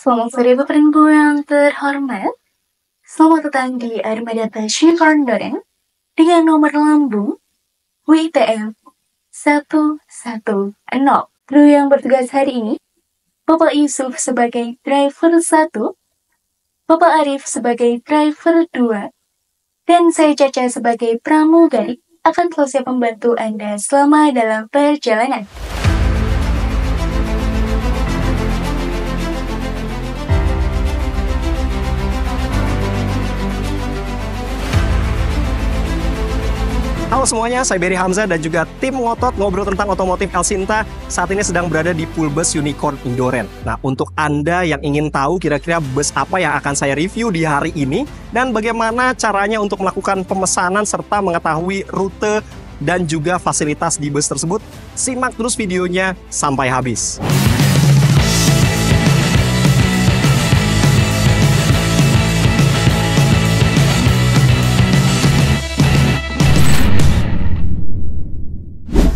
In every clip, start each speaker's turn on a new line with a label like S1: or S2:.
S1: Selamat sore Bapak dan Ibu yang terhormat. Selamat datang di Armada Unicorn Indoren dengan nomor lambung WTF 110. Kru yang bertugas hari ini, Bapak Yusuf sebagai driver 1, Bapak Arif sebagai driver 2, dan saya Caca sebagai pramugari akan selalu siap membantu Anda selama dalam perjalanan.
S2: Halo semuanya, saya Berry Hamzah dan juga tim ngotot ngobrol tentang otomotif El Sinta saat ini sedang berada di pool bus Unicorn Indoren. Nah, untuk Anda yang ingin tahu kira-kira bus apa yang akan saya review di hari ini dan bagaimana caranya untuk melakukan pemesanan serta mengetahui rute dan juga fasilitas di bus tersebut, simak terus videonya sampai habis.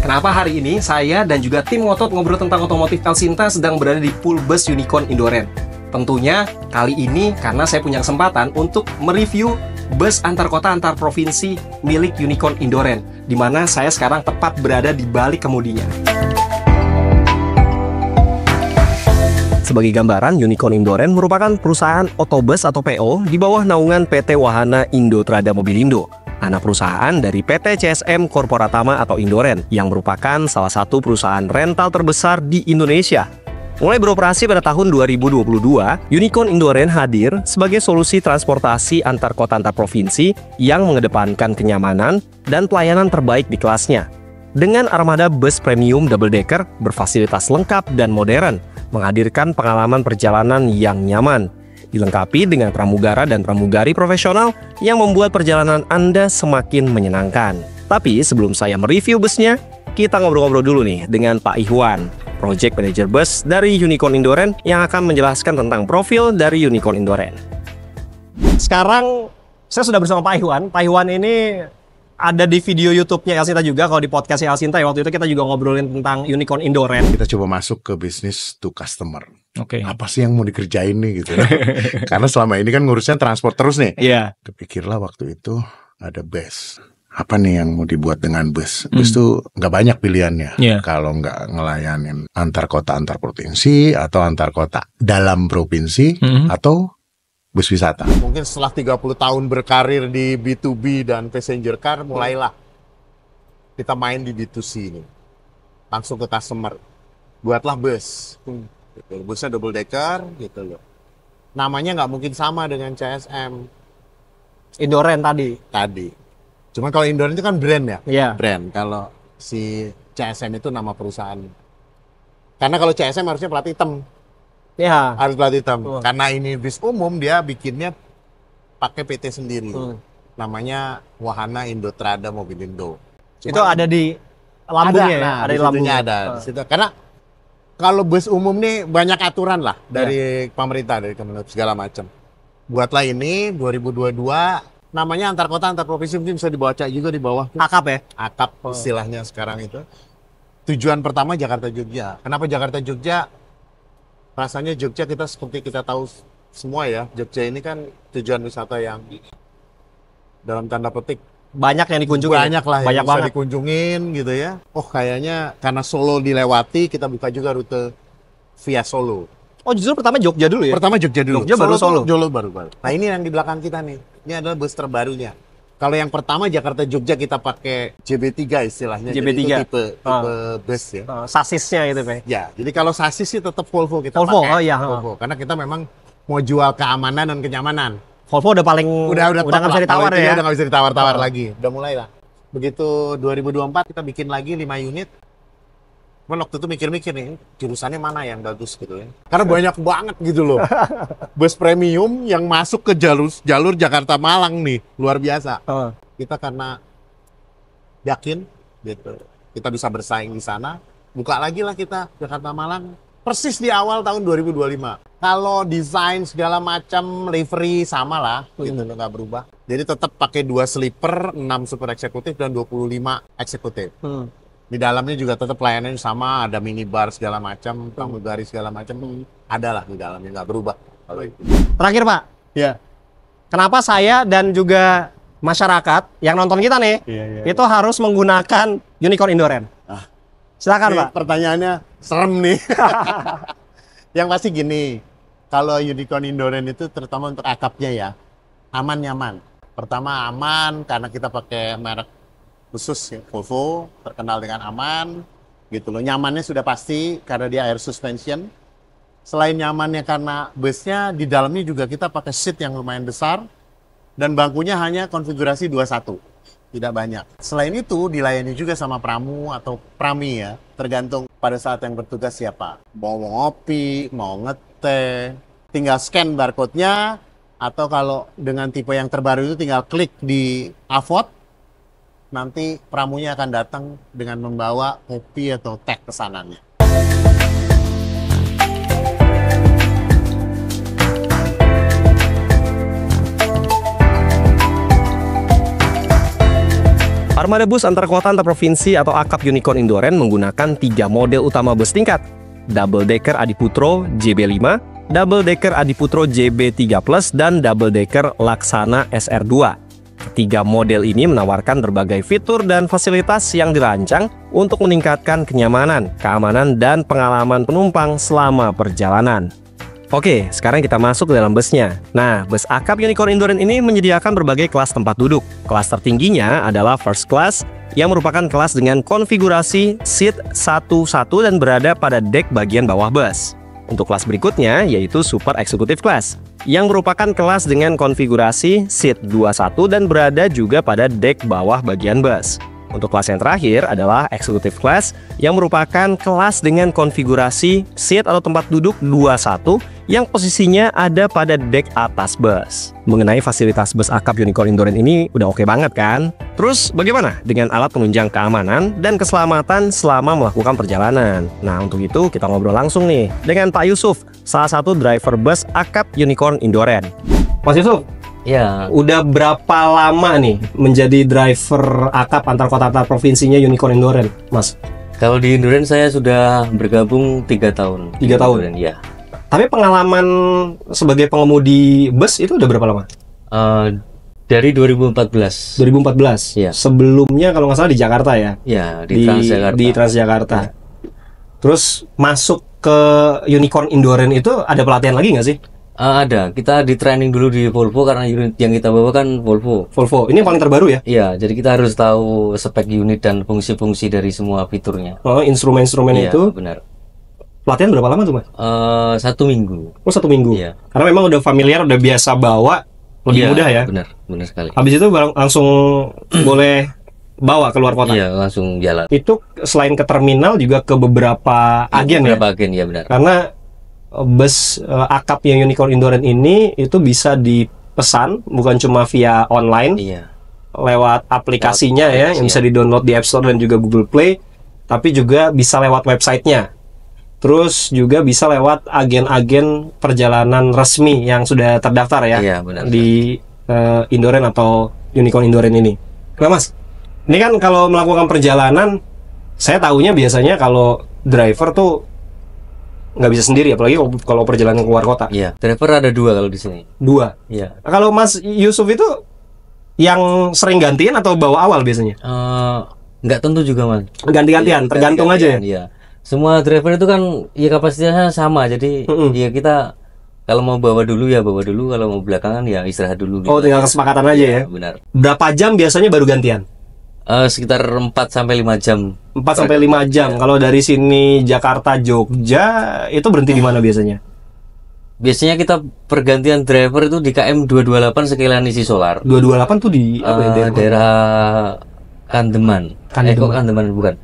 S2: Kenapa hari ini saya dan juga tim ngotot ngobrol tentang otomotif El Sinta sedang berada di pool bus Unicorn Indoren? Tentunya kali ini karena saya punya kesempatan untuk mereview bus antar kota antar provinsi milik Unicorn Indoren, di mana saya sekarang tepat berada di balik kemudinya. Sebagai gambaran, Unicorn Indoren merupakan perusahaan otobus atau PO di bawah naungan PT Wahana Indotrada Mobilindo, anak perusahaan dari PT CSM Korporatama atau Indoren, yang merupakan salah satu perusahaan rental terbesar di Indonesia. Mulai beroperasi pada tahun 2022, Unicorn Indoren hadir sebagai solusi transportasi antar kota antar provinsi yang mengedepankan kenyamanan dan pelayanan terbaik di kelasnya. Dengan armada bus premium double decker berfasilitas lengkap dan modern, menghadirkan pengalaman perjalanan yang nyaman, dilengkapi dengan pramugara dan pramugari profesional yang membuat perjalanan Anda semakin menyenangkan. Tapi sebelum saya mereview busnya, kita ngobrol-ngobrol dulu nih dengan Pak Ihwan, Project Manager Bus dari Unicorn Indoren, yang akan menjelaskan tentang profil dari Unicorn Indoren. Sekarang saya sudah bersama Pak Ihwan. Pak Ihwan ini ada di video YouTube-nya El Sinta juga, kalau di podcastnya El Sinta ya, waktu itu kita juga ngobrolin tentang Unicorn Indoren.
S3: Kita coba masuk ke bisnis to customer.
S2: Oke.
S3: Apa sih yang mau dikerjain nih gitu. Karena selama ini kan ngurusnya transport terus nih.
S2: Iya.
S3: Kepikirlah waktu itu ada bus. Apa nih yang mau dibuat dengan bus? Bus tuh nggak banyak pilihannya.
S2: Iya.
S3: Kalau nggak ngelayanin antar kota antar provinsi, atau antar kota dalam provinsi, atau bus wisata. Mungkin setelah 30 tahun berkarir di B2B dan passenger car, mulailah kita main di B2C ini. Langsung ke customer. Buatlah bus. Gitu. Busnya double decker gitu loh. Namanya nggak mungkin sama dengan CSM
S2: Indoren tadi.
S3: Cuma kalau Indoren itu kan brand ya?
S2: Iya.
S3: Brand. Kalau si CSM itu nama perusahaan. Karena kalau CSM harusnya plat hitam.
S2: Iya.
S3: Harus plat hitam. Karena ini bis umum, dia bikinnya pakai PT sendiri. Namanya Wahana Indotrada Mobilindo.
S2: Itu ada di lambungnya ya? Ada di lambungnya.
S3: Ada di situ. Karena kalau bus umum nih banyak aturan lah dari pemerintah, dari Kemenhub segala macam. Buatlah ini 2022, namanya antar kota antar provinsi, mungkin bisa dibaca juga di bawah.
S2: Akap ya?
S3: Akap istilahnya sekarang itu. Tujuan pertama Jakarta Jogja. Kenapa Jakarta Jogja? Rasanya Jogja kita seperti kita tahu semua ya. Jogja ini kan tujuan wisata yang dalam tanda petik
S2: Banyak yang dikunjungi.
S3: banyak lah
S2: banyak
S3: yang bisa
S2: banget
S3: dikunjungin gitu ya. Oh kayaknya karena Solo dilewati, kita buka juga rute via Solo.
S2: Oh justru pertama Jogja dulu ya?
S3: Pertama Jogja dulu.
S2: Jogja baru Solo.
S3: Baru. Nah ini yang di belakang kita nih. Ini adalah bus terbarunya. Kalau yang pertama Jakarta Jogja kita pakai JB3 istilahnya.
S2: JB3.
S3: Jadi itu tipe bus ya.
S2: Sasisnya gitu Pak.
S3: Ya, jadi kalau sasis sih tetap Volvo kita
S2: Volvo,
S3: pakai.
S2: oh iya.
S3: Volvo. Karena kita memang mau jual keamanan dan kenyamanan.
S2: Volvo udah paling
S3: Udah
S2: nggak bisa ditawar
S3: Kalau itu
S2: ya?
S3: Udah nggak bisa ditawar-tawar lagi. Udah mulai lah. Begitu 2024 kita bikin lagi 5 unit. Cuman waktu itu mikir-mikir nih, jurusannya mana yang bagus gitu ya. Karena banyak banget gitu loh. Bus premium yang masuk ke jalur Jakarta Malang nih, luar biasa. Kita karena yakin gitu, kita bisa bersaing di sana, buka lagi lah kita Jakarta Malang. Persis di awal tahun 2025. Kalau desain segala macam livery sama lah, gitu nggak berubah. Jadi tetap pakai 2 sleeper, 6 super eksekutif dan 25 eksekutif. Di dalamnya juga tetap pelayanannya sama, ada minibar segala macam, pramugari segala macam. ada lah di dalamnya, nggak berubah kalau itu.
S2: Terakhir Pak,
S3: Ya.
S2: kenapa saya dan juga masyarakat yang nonton kita nih itu harus menggunakan Unicorn Indoren?
S3: Ah.
S2: Silakan
S3: Ini
S2: Pak.
S3: pertanyaannya serem nih. Yang pasti gini, kalau Unicorn Indoren itu terutama untuk akapnya ya, aman nyaman. Pertama aman karena kita pakai merek khusus ya, Volvo, terkenal dengan aman, gitu loh. Nyamannya sudah pasti karena dia air suspension. Selain nyamannya karena busnya, di dalamnya juga kita pakai seat yang lumayan besar dan bangkunya hanya konfigurasi 21, tidak banyak. Selain itu dilayani juga sama pramu atau prami ya, tergantung pada saat yang bertugas siapa. Mau ngopi, mau ngeteh, tinggal scan barcode-nya, atau kalau dengan tipe yang terbaru itu tinggal klik di AVOD, nanti pramunya akan datang dengan membawa kopi atau teh pesanannya.
S2: Armada bus antar kota antar provinsi atau akap Unicorn Indoren menggunakan 3 model utama bus tingkat. Double Decker Adiputro JB5, Double Decker Adiputro JB3+, dan Double Decker Laksana SR2. Ketiga model ini menawarkan berbagai fitur dan fasilitas yang dirancang untuk meningkatkan kenyamanan, keamanan, dan pengalaman penumpang selama perjalanan. Oke, sekarang kita masuk ke dalam busnya. Nah, bus akap Unicorn Indoren ini menyediakan berbagai kelas tempat duduk. Kelas tertingginya adalah First Class, yang merupakan kelas dengan konfigurasi seat 1-1 dan berada pada dek bagian bawah bus. Untuk kelas berikutnya yaitu Super Executive Class, yang merupakan kelas dengan konfigurasi seat 2-1 dan berada juga pada dek bawah bagian bus. Untuk kelas yang terakhir adalah Executive Class, yang merupakan kelas dengan konfigurasi seat atau tempat duduk 2-1 yang posisinya ada pada dek atas bus. Mengenai fasilitas bus akap Unicorn Indoren ini udah oke banget kan? Terus bagaimana dengan alat penunjang keamanan dan keselamatan selama melakukan perjalanan? Nah, untuk itu kita ngobrol langsung nih dengan Pak Yusuf, salah satu driver bus akap Unicorn Indoren. Mas Yusuf,
S4: Ya,
S2: udah berapa lama nih menjadi driver akap antar kota antar provinsinya Unicorn Indoren, Mas?
S4: kalau di Indoren saya sudah bergabung 3 tahun.
S2: 3 tahun?
S4: Indoren, ya.
S2: Tapi pengalaman sebagai pengemudi bus itu udah berapa lama?
S4: Dari 2014.
S2: 2014?
S4: Iya.
S2: Sebelumnya kalau nggak salah di Jakarta ya?
S4: Ya, di Transjakarta.
S2: Di Transjakarta.
S4: Ya.
S2: Terus masuk ke Unicorn Indoren itu ada pelatihan lagi nggak sih?
S4: Ada. Kita di training dulu di Volvo karena unit yang kita bawa kan Volvo.
S2: Volvo, ini yang paling terbaru ya?
S4: Iya, jadi kita harus tahu spek unit dan fungsi-fungsi dari semua fiturnya.
S2: Oh, instrumen-instrumen
S4: Iya,
S2: itu.
S4: benar.
S2: Pelatihan berapa lama tuh, Mas?
S4: 1 minggu.
S2: Oh, 1 minggu?
S4: Iya.
S2: Karena memang udah familiar, udah biasa bawa, lebih
S4: Iya,
S2: mudah ya?
S4: Benar sekali.
S2: Habis itu langsung boleh bawa keluar kota?
S4: Iya, langsung jalan.
S2: Itu selain ke terminal juga ke beberapa agen ya?
S4: Beberapa agen, ya benar.
S2: Karena bus akap yang Unicorn Indoren ini itu bisa dipesan bukan cuma via online,
S4: Iya.
S2: lewat aplikasinya
S4: Lewat
S2: ya,
S4: aplikasi,
S2: yang bisa
S4: ya.
S2: di-download di App Store dan juga Google Play, tapi juga bisa lewat websitenya. Terus juga bisa lewat agen-agen perjalanan resmi yang sudah terdaftar ya,
S4: Iya, benar.
S2: di Indoren atau Unicorn Indoren ini. Nah Mas, ini kan kalau melakukan perjalanan, saya tahunya biasanya kalau driver tuh nggak bisa sendiri, apalagi kalau perjalanan keluar kota.
S4: Iya, driver ada 2 kalau di sini.
S2: 2.
S4: Iya.
S2: Kalau Mas Yusuf itu yang sering gantian atau bawa awal biasanya?
S4: Nggak tentu juga, Mas.
S2: Ganti-gantian,
S4: Iya,
S2: tergantung aja ya?
S4: Iya. Semua driver itu kan ya kapasitasnya sama, jadi ya kita kalau mau bawa dulu ya bawa dulu, kalau mau belakangan ya istirahat dulu.
S2: Oh, tinggal kesepakatan aja ya?
S4: Benar.
S2: Berapa jam biasanya baru gantian?
S4: Sekitar 4-5 jam.
S2: 4-5 jam. Kalau dari sini Jakarta Jogja itu berhenti di mana biasanya?
S4: Biasanya kita pergantian driver itu di KM 228 Sekilan Isi Solar.
S2: 228 tuh di apa ya?
S4: Daerah Kandeman.
S2: Kandeman.
S4: Kok Kandeman bukan?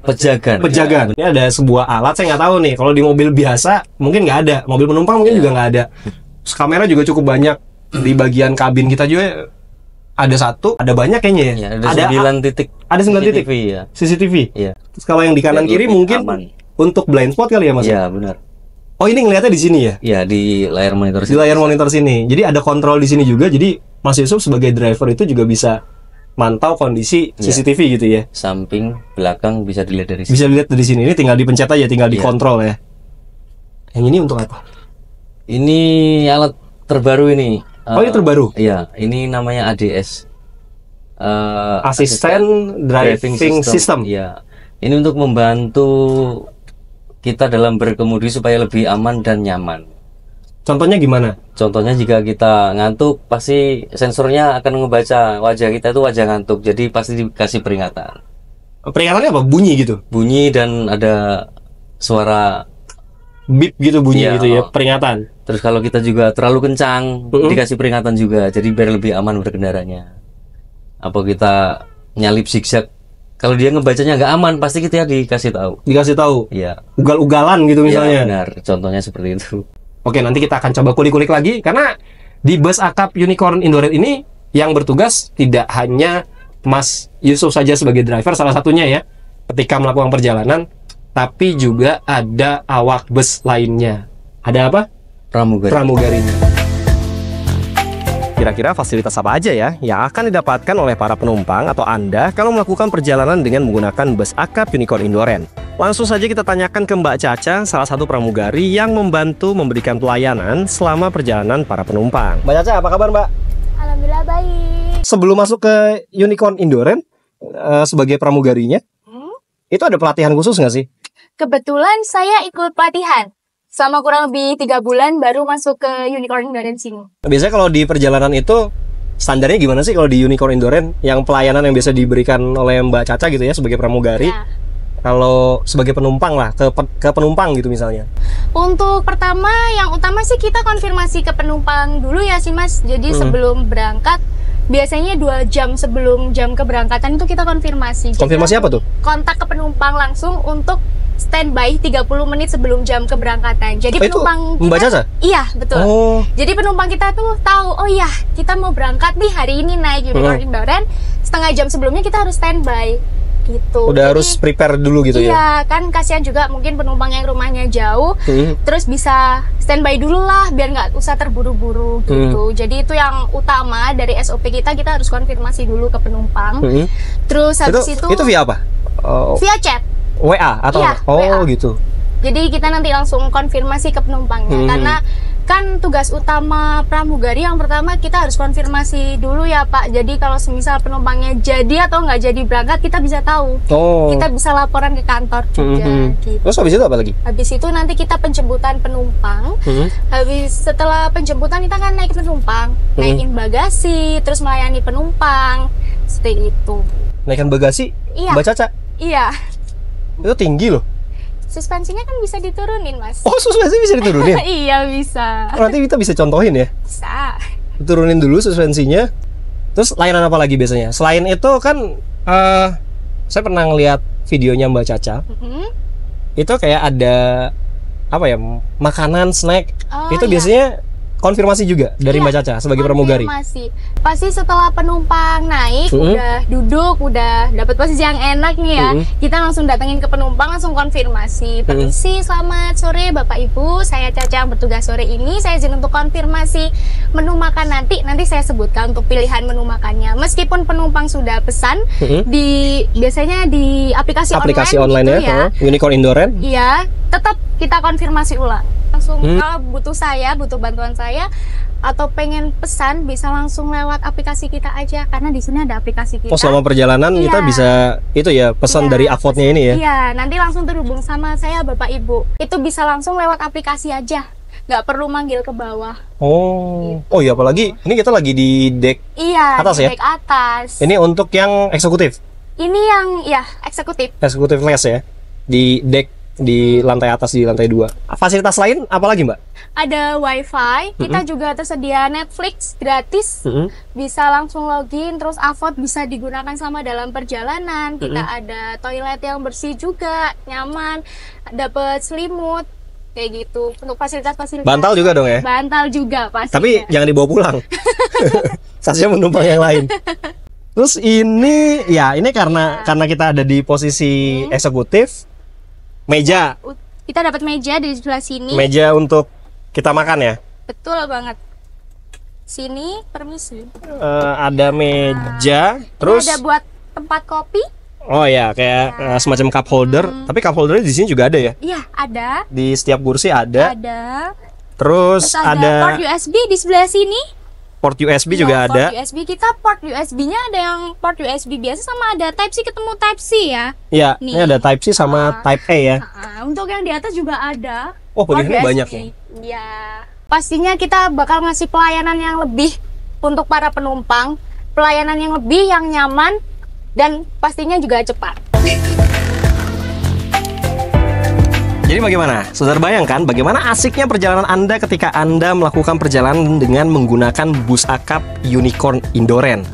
S4: Pejagan.
S2: Pejagan. Ini ada sebuah alat, saya nggak tahu nih. Kalau di mobil biasa mungkin nggak ada, mobil penumpang mungkin juga nggak ada. Terus kamera juga cukup banyak di bagian kabin kita juga. Ada 1, ada banyak kayaknya ya.
S4: Ya, ada 9 titik.
S2: Ada 9 titik.
S4: CCTV, ya.
S2: CCTV.
S4: Iya.
S2: Terus kalau yang di kanan
S4: Biar
S2: kiri
S4: lebih
S2: mungkin
S4: aman.
S2: untuk blind spot kali ya Mas?
S4: Iya, benar.
S2: Oh, ini ngelihatnya di sini ya?
S4: Iya, di layar monitor
S2: Di layar monitor sini. Jadi ada kontrol di sini juga. Jadi Mas Yusuf sebagai driver itu juga bisa mantau kondisi
S4: Iya.
S2: CCTV gitu ya.
S4: samping, belakang bisa dilihat dari sini.
S2: Bisa dilihat dari sini. Ini tinggal dipencet aja, tinggal
S4: Iya.
S2: dikontrol ya. Yang ini untuk apa?
S4: Ini alat terbaru ini.
S2: Oh, ini terbaru?
S4: Iya, ini namanya ADS.
S2: Asisten Driving System.
S4: Iya. Ini untuk membantu kita dalam berkemudi supaya lebih aman dan nyaman.
S2: Contohnya gimana?
S4: Contohnya jika kita ngantuk, pasti sensornya akan ngebaca wajah kita itu wajah ngantuk. Jadi pasti dikasih peringatan.
S2: Peringatannya apa? Bunyi gitu?
S4: Bunyi dan ada suara
S2: Beep gitu bunyi
S4: Iya.
S2: gitu ya, peringatan.
S4: Terus kalau kita juga terlalu kencang, dikasih peringatan juga. Jadi biar lebih aman berkendaranya. Apa kita nyalip zigzag, kalau dia ngebacanya nggak aman, pasti kita dikasih tahu.
S2: Dikasih tahu.
S4: Iya.
S2: Ugal-ugalan gitu
S4: Iya,
S2: misalnya.
S4: benar. Contohnya seperti itu.
S2: Oke, nanti kita akan coba kulik-kulik lagi karena di bus akap Unicorn Indoren ini yang bertugas tidak hanya Mas Yusuf saja sebagai driver salah satunya ya ketika melakukan perjalanan, tapi juga ada awak bus lainnya. Ada apa?
S4: Pramugari.
S2: Pramugarinya.
S5: Kira-kira fasilitas apa aja ya yang akan didapatkan oleh para penumpang atau Anda kalau melakukan perjalanan dengan menggunakan bus akap Unicorn Indoren? Langsung saja kita tanyakan ke Mbak Caca, salah satu pramugari yang membantu memberikan pelayanan selama perjalanan para penumpang.
S2: Mbak Caca, apa kabar Mbak?
S6: Alhamdulillah baik.
S2: Sebelum masuk ke Unicorn Indoren sebagai pramugarinya, itu ada pelatihan khusus nggak sih?
S6: Kebetulan saya ikut pelatihan. Selama kurang lebih 3 bulan baru masuk ke Unicorn Indoren sini.
S2: Biasanya kalau di perjalanan itu standarnya gimana sih kalau di Unicorn Indoren yang pelayanan yang biasa diberikan oleh Mbak Caca gitu ya sebagai pramugari?
S6: Ya.
S2: Kalau sebagai penumpang lah, ke penumpang gitu misalnya.
S6: Untuk pertama, yang utama sih kita konfirmasi ke penumpang dulu ya sih Mas. Jadi sebelum berangkat, biasanya 2 jam sebelum jam keberangkatan itu kita konfirmasi. Jadi
S2: Konfirmasi apa tuh?
S6: kontak ke penumpang langsung untuk standby 30 menit sebelum jam keberangkatan. Jadi
S2: Oh, itu
S6: penumpang
S2: Mbak Caca?
S6: Iya, betul.
S2: Oh,
S6: Jadi penumpang kita tuh tahu, oh iya, kita mau berangkat nih hari ini naik Unicorn Indoren, setengah jam sebelumnya kita harus standby gitu.
S2: udah
S6: Jadi,
S2: harus prepare dulu gitu ya?
S6: iya, kan kasihan juga mungkin penumpang yang rumahnya jauh, terus bisa standby dulu lah biar nggak usah terburu-buru gitu. Jadi itu yang utama dari SOP kita harus konfirmasi dulu ke penumpang. Terus habis
S2: itu via apa?
S6: via chat.
S2: WA atau
S6: Iya,
S2: apa? Oh
S6: WA.
S2: gitu.
S6: Jadi kita nanti langsung konfirmasi ke penumpangnya karena kan tugas utama pramugari yang pertama kita harus konfirmasi dulu ya Pak. Jadi kalau semisal penumpangnya jadi atau nggak jadi berangkat kita bisa tahu.
S2: Oh.
S6: Kita bisa laporan ke kantor juga gitu.
S2: Terus habis itu apa lagi?
S6: Habis itu nanti kita penjemputan penumpang. Setelah penjemputan kita kan naik penumpang, naikin bagasi, terus melayani penumpang. Seperti itu.
S2: Naikkan bagasi?
S6: Iya.
S2: Mbak Caca?
S6: Iya.
S2: Itu tinggi loh.
S6: Suspensinya kan bisa diturunin, Mas.
S2: Oh, suspensi bisa diturunin?
S6: Iya, bisa.
S2: Oh, nanti kita bisa contohin ya.
S6: Bisa.
S2: Turunin dulu suspensinya. Terus layanan apa lagi biasanya? Selain itu kan saya pernah ngeliat videonya Mbak Caca. Itu kayak ada apa ya? Makanan, snack.
S6: Oh,
S2: itu
S6: iya.
S2: biasanya konfirmasi juga dari Mbak Caca sebagai pramugari.
S6: Konfirmasi. Pasti setelah penumpang naik, udah duduk, udah dapat posisi yang enak nih ya, kita langsung datengin ke penumpang, langsung konfirmasi. Permisi, selamat sore Bapak Ibu, saya Caca yang bertugas sore ini. Saya izin untuk konfirmasi menu makan nanti saya sebutkan untuk pilihan menu makannya. Meskipun penumpang sudah pesan biasanya di aplikasi
S2: online
S6: gitu
S2: ya, Unicorn Indoren.
S6: Iya, tetap kita konfirmasi ulang. Langsung kalau butuh bantuan saya atau pengen pesan bisa langsung lewat aplikasi kita aja karena di sini ada aplikasi kita.
S2: Oh, selama perjalanan
S6: Iya.
S2: kita bisa itu ya pesan
S6: Iya,
S2: dari avotnya ini ya.
S6: Iya, nanti langsung terhubung sama saya Bapak Ibu. Itu bisa langsung lewat aplikasi aja. Nggak perlu manggil ke bawah.
S2: Oh, oh iya, apalagi ini kita lagi di deck.
S6: Iya,
S2: Atas
S6: di
S2: ya?
S6: deck atas.
S2: Ini untuk yang eksekutif,
S6: Ini yang ya eksekutif.
S2: eksekutif class ya, di deck di lantai atas, di lantai 2. Fasilitas lain apa lagi Mbak?
S6: Ada wifi, kita juga tersedia Netflix gratis. Bisa langsung login, terus Avot bisa digunakan sama dalam perjalanan. Kita ada toilet yang bersih juga, nyaman, dapat selimut kayak gitu. Untuk fasilitas-fasilitas.
S2: Bantal juga dong ya?
S6: Bantal juga pasti.
S2: Tapi jangan dibawa pulang. Saatnya menumpang yang lain. Terus ini karena kita ada di posisi eksekutif, meja
S6: kita dapat meja di sebelah sini.
S2: meja untuk kita makan ya.
S6: Betul banget. Sini, permisi.
S2: Ada meja, terus
S6: Ini ada buat tempat kopi.
S5: Oh ya, kayak semacam cup holder. Tapi cup holdernya di sini juga ada ya?
S6: Iya, ada.
S5: Di setiap kursi ada.
S6: Ada.
S5: Terus ada
S6: port USB di sebelah sini.
S5: port USB
S6: Iya,
S5: juga ada.
S6: Port USB kita, port USB-nya ada yang port USB biasa sama ada Type C ketemu Type C ya.
S5: Iya,
S6: Nih.
S5: ini ada Type C sama Type A ya.
S6: Untuk yang di atas juga ada.
S5: Oh,
S6: port
S5: pilihannya
S6: USB.
S5: banyak ya.
S6: Iya. Pastinya kita bakal ngasih pelayanan yang lebih untuk para penumpang, pelayanan yang lebih, yang nyaman, dan pastinya juga cepat.
S5: Jadi bagaimana? Saudara bayangkan bagaimana asiknya perjalanan Anda ketika Anda melakukan perjalanan dengan menggunakan bus akap Unicorn Indoren.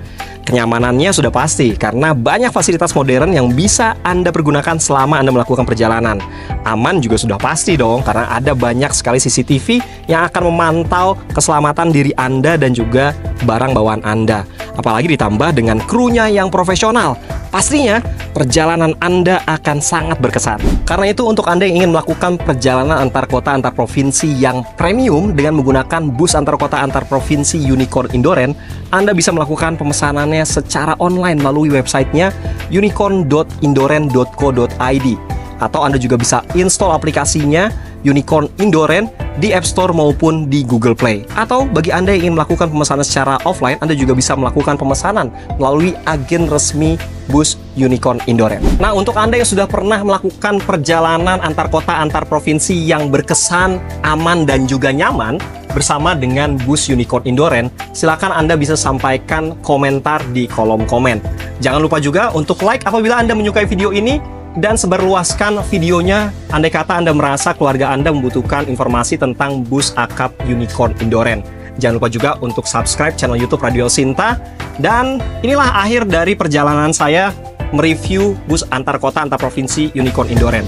S5: Kenyamanannya sudah pasti karena banyak fasilitas modern yang bisa Anda pergunakan selama Anda melakukan perjalanan. Aman juga sudah pasti dong karena ada banyak sekali CCTV yang akan memantau keselamatan diri Anda dan juga barang bawaan Anda. Apalagi ditambah dengan krunya yang profesional. Pastinya perjalanan Anda akan sangat berkesan. Karena itu untuk Anda yang ingin melakukan perjalanan antar kota antar provinsi yang premium dengan menggunakan bus antar kota antar provinsi Unicorn Indoren, Anda bisa melakukan pemesanannya secara online melalui websitenya unicorn.indoren.co.id. Atau Anda juga bisa install aplikasinya Unicorn Indoren di App Store maupun di Google Play. Atau bagi Anda yang ingin melakukan pemesanan secara offline, Anda juga bisa melakukan pemesanan melalui agen resmi bus Unicorn Indoren. Nah, untuk Anda yang sudah pernah melakukan perjalanan antar kota antar provinsi yang berkesan, aman, dan juga nyaman bersama dengan bus Unicorn Indoren, silakan Anda bisa sampaikan komentar di kolom komen. Jangan lupa juga untuk like apabila Anda menyukai video ini, dan sebarluaskan videonya andai kata Anda merasa keluarga Anda membutuhkan informasi tentang bus akap Unicorn Indoren. Jangan lupa juga untuk subscribe channel YouTube Radio Sinta. Dan inilah akhir dari perjalanan saya mereview bus antar kota antar provinsi Unicorn Indoren.